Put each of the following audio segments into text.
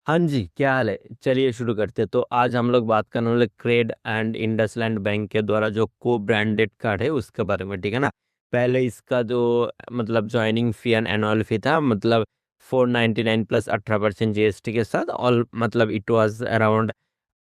हाँ जी, क्या हाल है? चलिए शुरू करते हैं। तो आज हम लोग बात करने वाले क्रेड एंड इंडसलैंड बैंक के द्वारा जो को-ब्रांडेड कार्ड है उसके बारे में, ठीक है ना? पहले इसका जो मतलब जॉइनिंग फी एंड एनुअल फी था मतलब 499 प्लस 18% जीएसटी के साथ और मतलब इट वाज़ अराउंड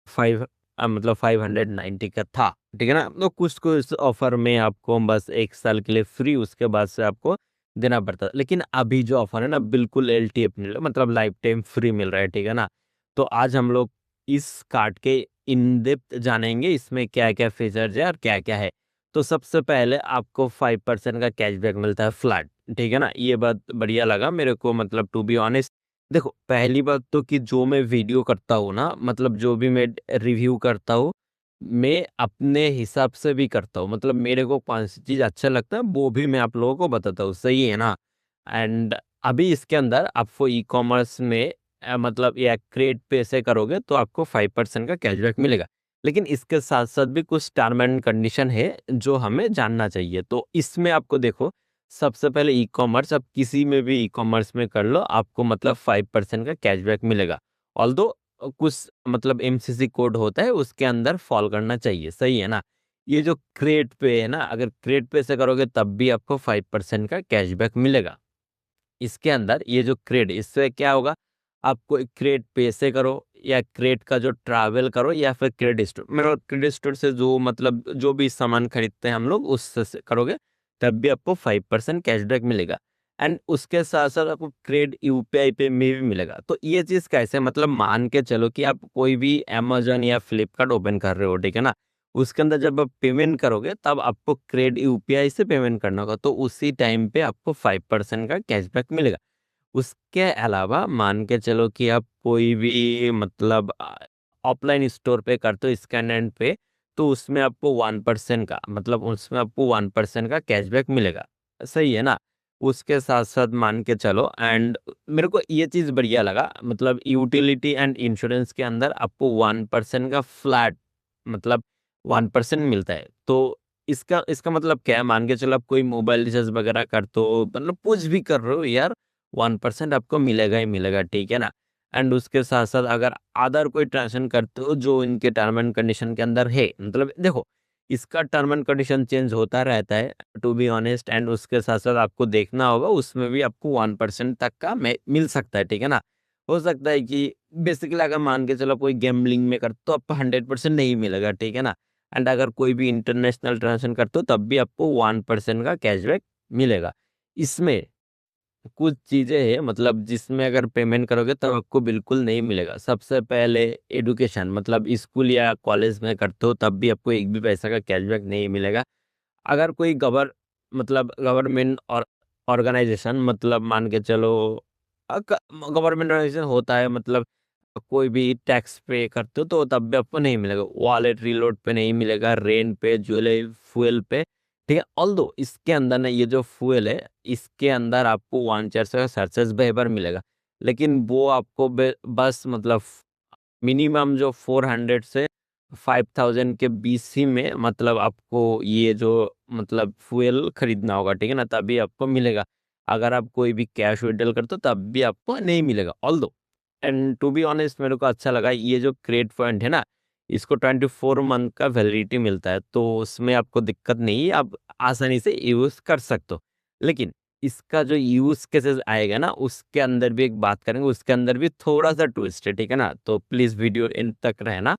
5 मतलब 590 का था, ठीक है ना? तो कुछ-कुछ ऑफ़र में आपको बस 1 साल के लिए फ्री उसके बाद से आपको देना पड़ता है। लेकिन अभी जो ऑफ़र है ना बिल्कुल एलटीएफ मिल रहा है मतलब लाइफ़ टाइम फ्री मिल रहा है, ठीक है ना? तो आज हम लोग इस कार्ड के इन डेप्थ जानेंगे इसमें क्या-क्या फीचर्स है और क्या-क्या है। तो सबसे पहले आपको 5% का कैशबैक मिलता है फ्लैट, ठीक है ना? ये बात बढ़िया लगा मेरे को मतलब टू बी ऑनेस्ट देखो, पहली बात तो कि जो मैं वीडियो करता हूँ ना, मतलब जो भी मैं रिव्यू करता हूँ, मैं अपने हिसाब से भी करता हूँ। मतलब मेरे को कौन-सी चीज़ अच्छा लगता है, वो भी मैं आप लोगों को बताता हूँ, सही है ना? एंड अभी इसके अंदर आपको ई-कॉमर्स में मतलब या क्रेड पे से करोगे तो आपको 5% का कैशबैक मिलेगा। लेकिन इसके साथ-साथ भी कुछ टर्म एंड कंडीशन है, जो हमें जानना चाहिए। तो इसमें आपको देखो सबसे पहले ई-कॉमर्स आप किसी में भी ई-कॉमर्स में कर लो, आपको मतलब 5% का कैशबैक मिलेगा। ऑल्दो कुछ मतलब एमसीसी कोड होता है, उसके अंदर फॉल करना चाहिए, सही है ना? ये जो क्रेड पे है ना, अगर क्रेड पे से करोगे तब भी आपको 5% का कैशबैक मिलेगा। इसके अंदर ये जो क्रेड इससे क्या होगा, आपको क्रेड पे से करो या क्रेड का जो ट्रैवल करो या फिर क्रेडिट स्टोर मतलब क्रेडिट स्टोर से जो मतलब जो भी सामान खरीदते हैं हम लोग उससे से करोगे तब भी आपको 5% कैशबैक मिलेगा एंड उसके साथ साथ आपको क्रेड यूपीआई पे में भी मिलेगा। तो ये चीज़ कैसे मतलब मान के चलो कि आप कोई भी अमेजन या फ्लिपकार्ट ओपन कर रहे हो, ठीक है ना? उसके अंदर जब आप पेमेंट करोगे तब आपको क्रेड यूपीआई से पेमेंट करना होगा, तो उसी टाइम पे आपको 5% का कैशबैक मिलेगा। उसके अलावा मान के चलो कि आप कोई भी मतलब ऑफलाइन स्टोर पे करते हो स्कैन एंड पे, तो उसमें आपको 1% का मतलब उसमें आपको 1% का कैशबैक मिलेगा। सही है ना? उसके साथ-साथ मान के चलो एंड मेरे को ये चीज़ बढ़िया लगा मतलब यूटिलिटी एंड इंश्योरेंस के अंदर आपको 1% का फ्लैट मतलब 1% मिलता है। तो इसका इसका मतलब क्या है? मान के चलो आप कोई मोबाइल रिचार्ज वगैरह करते हो मतलब कुछ भी कर रहे हो यार 1% आपको मिलेगा ही मिलेगा, ठीक है ना? एंड उसके साथ-साथ अगर अदर कोई ट्रांज़ैक्शन करते हो जो इनके टर्म एंड कंडीशन के अंदर है, मतलब देखो, इसका टर्म एंड कंडीशन चेंज होता रहता है टू बी ऑनेस्ट एंड उसके साथ-साथ आपको देखना होगा उसमें भी आपको 1% तक का मिल सकता है, ठीक है ना? हो सकता है कि बेसिकली अगर मान के चलो कोई गैम्बलिंग में करते हो तो आपको 100% नहीं मिलेगा, ठीक है ना? एंड अगर कोई भी इंटरनेशनल ट्रांज़ैक्शन करते हो तब भी आपको 1% का कैशबैक मिलेगा। इसमें कुछ चीज़ें हैं मतलब जिसमें अगर पेमेंट करोगे तब आपको बिल्कुल नहीं मिलेगा। सबसे पहले एजुकेशन मतलब स्कूल या कॉलेज में करते हो तब भी आपको एक भी पैसा का कैशबैक नहीं मिलेगा। अगर कोई मतलब गवर्नमेंट और ऑर्गेनाइज़ेशन मतलब मान के चलो गवर्नमेंट ऑर्गेनाइज़ेशन होता है मतलब कोई भी टैक्स पे करते हो तो तब भी आपको नहीं मिलेगा। वॉलेट रीलोड पे नहीं मिलेगा, रेंट पे, ज्वेलरी, फ्यूल पे, ठीक है? ऑल्दो इसके अंदर ना ये जो फ्यूल है, इसके अंदर आपको 1 का सर्चेज़ वेवर मिलेगा। लेकिन वो आपको बस मतलब मिनिमम जो 400 से 5000 के बीच ही में मतलब आपको ये जो मतलब फ्यूल खरीदना होगा, ठीक है ना? तभी आपको मिलेगा। अगर आप कोई भी कैश विथड्रॉल करते हो तब भी आपको नहीं मिलेगा। Although and to be honest मेरे को अच्छा लगा ये जो क्रेड पॉइंट है ना, इसको 24 मंथ का वैलिडिटी मिलता है, तो उसमें आपको दिक्कत नहीं है, आप आसानी से यूज़ कर सकते हो। लेकिन इसका जो यूज़ केसेस आएगा ना, उसके अंदर भी एक बात करेंगे, उसके अंदर भी थोड़ा-सा ट्विस्ट है, ठीक है ना? तो प्लीज़ वीडियो एंड तक रहना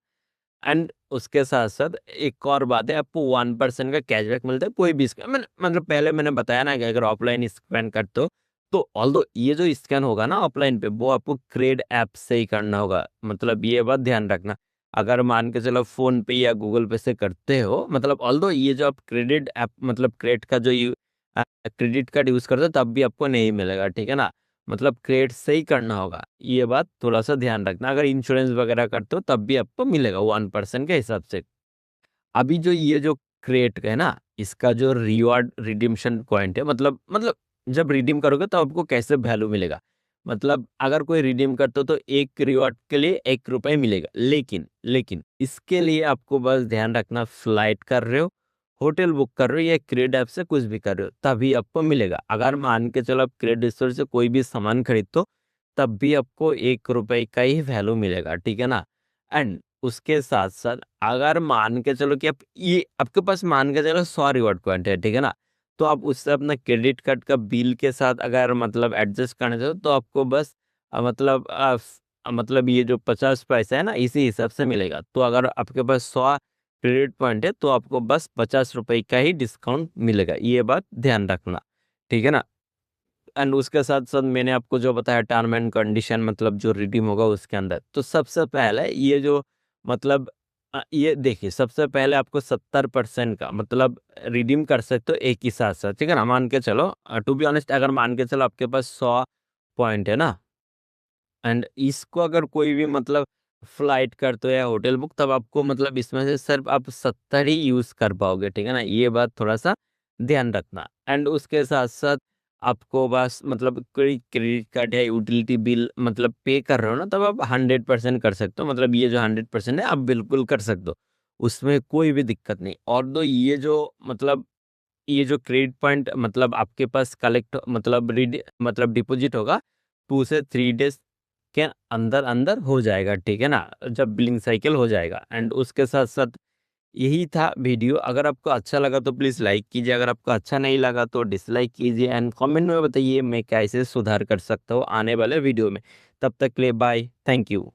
एंड उसके साथ-साथ एक और बात है, आपको 1% का कैशबैक मिलता है कोई भी मैंने मतलब पहले मैंने बताया ना कि अगर ऑफलाइन स्कैन करते हो, तो ऑल्दो ये जो स्कैन होगा ना ऑफलाइन पे, वो आपको क्रेड ऐप से ही करना होगा। मतलब ये बात ध्यान रखना। अगर मान के चलो फ़ोन पे या गूगल पे से करते हो, मतलब ऑल्दो ये जो आप क्रेडिट ऐप मतलब क्रेड का जो क्रेडिट कार्ड यूज़ करते हो, तब भी आपको नहीं मिलेगा, ठीक है ना? मतलब क्रेडिट से ही करना होगा, ये बात थोड़ा-सा ध्यान रखना। अगर इंश्योरेंस वगैरह करते हो तब भी आपको मिलेगा 1% के हिसाब से। अभी जो ये जो क्रेडिट है ना, इसका जो रिवार्ड रिडीम्पशन पॉइंट है मतलब जब रिडीम करोगे तो आपको कैसे वैल्यू मिलेगा? मतलब अगर कोई रिडीम करते हो तो 1 रिवार्ड के लिए ₹1 मिलेगा। लेकिन इसके लिए आपको बस ध्यान रखना फ्लाइट कर रहे हो, होटल बुक कर रहे हो या क्रेडिट ऐप से कुछ भी कर रहे हो, तभी आपको मिलेगा। अगर मान के चलो आप क्रेडिट स्टोर से कोई भी सामान खरीदते हो, तब भी आपको 1 रुपए का ही वैल्यू मिलेगा, ठीक है ना। एंड उसके साथ साथ अगर मान के चलो कि आप ये आपके पास मान के चलो 100 रिवॉर्ड पॉइंट है, ठीक है ना, तो आप उससे अपना क्रेडिट कार्ड का बिल के साथ अगर मतलब एडजस्ट करना चाहो तो आपको बस मतलब ये जो 50 पैसा है ना इसी हिसाब से मिलेगा। तो अगर आपके पास 100 क्रेडिट पॉइंट है तो आपको बस 50 रुपए का ही डिस्काउंट मिलेगा, ये बात ध्यान रखना, ठीक है ना। एंड उसके साथ साथ मैंने आपको जो बताया टर्म एंड कंडीशन मतलब जो रिडीम होगा उसके अंदर, तो सबसे पहले ये जो मतलब ये देखिए सबसे पहले आपको 70% का मतलब रिडीम कर सकते हो एक ही साथ साथ, ठीक है ना। मान के चलो टू बी ऑनेस्ट अगर मान के चलो आपके पास 100 पॉइंट है ना, एंड इसको अगर कोई भी मतलब फ्लाइट करते हो या होटल बुक, तब आपको मतलब इसमें से सिर्फ आप 70 ही यूज कर पाओगे, ठीक है ना, ये बात थोड़ा सा ध्यान रखना। एंड उसके साथ साथ आपको बस मतलब कोई क्रेडिट कार्ड या यूटिलिटी बिल मतलब पे कर रहे हो ना, तब आप 100% कर सकते हो, मतलब ये जो 100% है आप बिल्कुल कर सकते हो, उसमें कोई भी दिक्कत नहीं। और दो ये जो क्रेडिट पॉइंट मतलब आपके पास कलेक्ट मतलब डिपॉजिट होगा 2 से 3 डेज के अंदर अंदर हो जाएगा, ठीक है ना, जब बिलिंग साइकिल हो जाएगा। एंड उसके साथ साथ यही था वीडियो। अगर आपको अच्छा लगा तो प्लीज़ लाइक कीजिए, अगर आपको अच्छा नहीं लगा तो डिसलाइक कीजिए एंड कमेंट में बताइए मैं कैसे सुधार कर सकता हूँ आने वाले वीडियो में। तब तक के लिए बाय, थैंक यू।